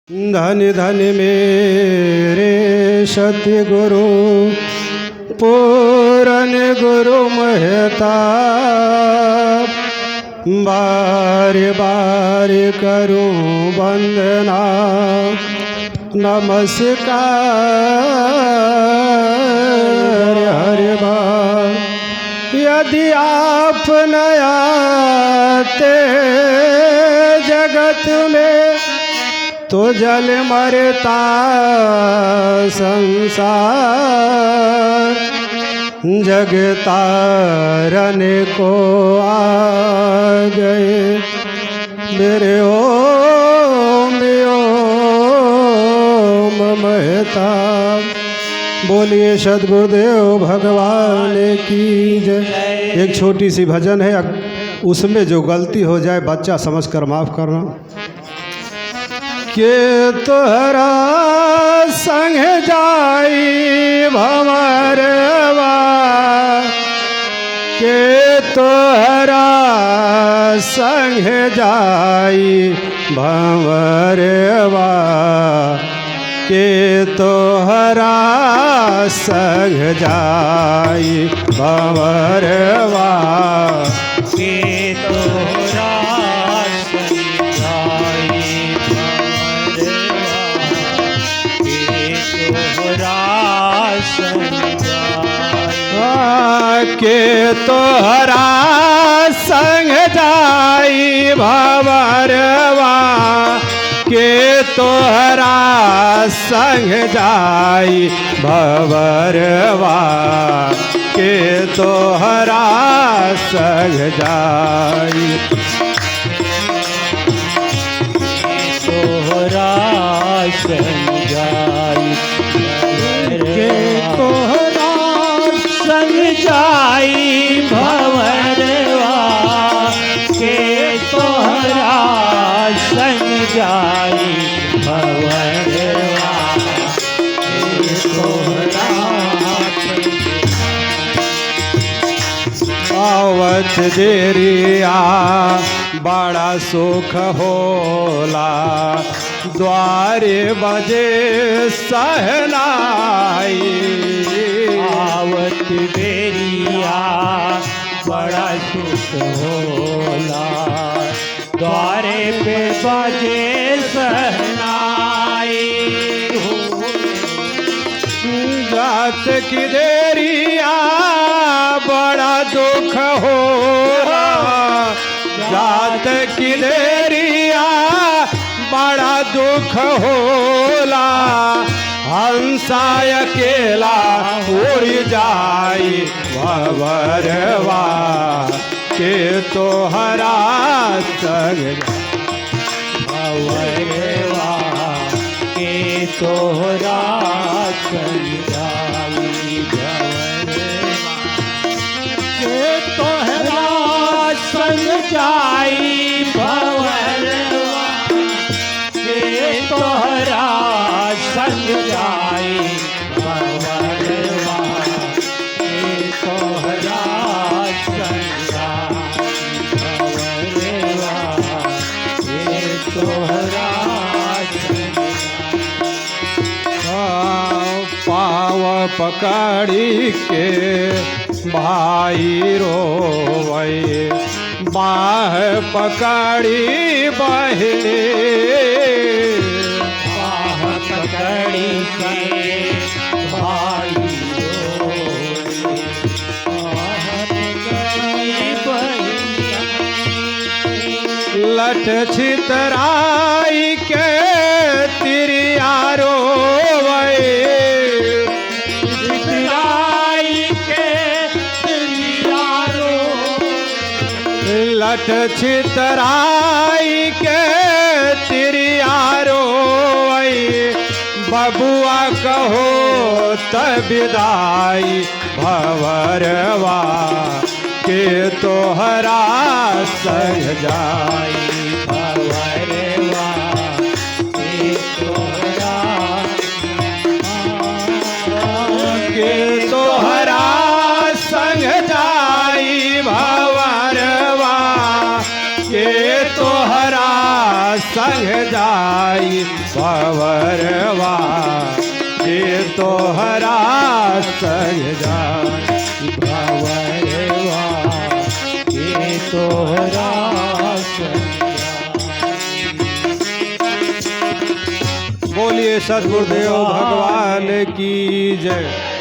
धन्य धन्य मेरे सतगुरु पूरन गुरु महताब। बार बार करूं वंदना नमस्कार हर बार। यदि आप न आते जगत में तो जल मरता संसार। जगतारन को आ गए मेरे ओम ओम महताब। बोलिए सद्गुरुदेव भगवान की जय। एक छोटी सी भजन है, उसमें जो गलती हो जाए बच्चा समझकर माफ़ करना। के तोहरा संग जाई भंवरवा, के तोहरा संग जाई भंवरवा, के तोहरा संग जाई भंवरवा, के तोहरा के तोहरा संग जाई भंवरवा, के तोहरा संग जाई भंवरवा, के तोहरा संग जाई तोहरा संग जाई, के तोहरा संग जाई भंवरवा, के तोहरा संग जाई भंवरवा, के तोहरा आवत देरिया बड़ा सुख होला, द्वारे बजे सहनाई। आवत बेरिया बड़ा सुख होला, द्वारे पे बजे सहनाई। जात की देरिया बड़ा दुख होला, जात की देरिया बड़ा दुख होला, हंसा अकेला उड़ जाई भंवरवा, के तोहरा संग भंवरवा, के तोहरा संग जाई भंवरवा, के तोहरा संग जाई भंवरवा, के तोहरा संग जाई भंवरवा, के तोहरा संग जाई भंवरवा, के तोहरा पाव पकड़ी के भाई रोवे, बाह पकड़ी बहने, बाह पकड़ी के भाई रोवे, बाह पकड़ी बहने, लठ छितराई के तिरिया रोवे, छितराई के तिरिया रोवे, लठ छितराई के तिरिया रोवे, बबुआ कहो त विदाई भंवरवा, के तोहरा संग जाई भंवरवा, के तोहरा, के तोहरा संग जाई भंवरवा, के तोहरा संग जाई पवरवा ये तोहरा संग जाए। भवरवा ये तोहरा बोलिए सद्गुरुदेव भगवान की जय।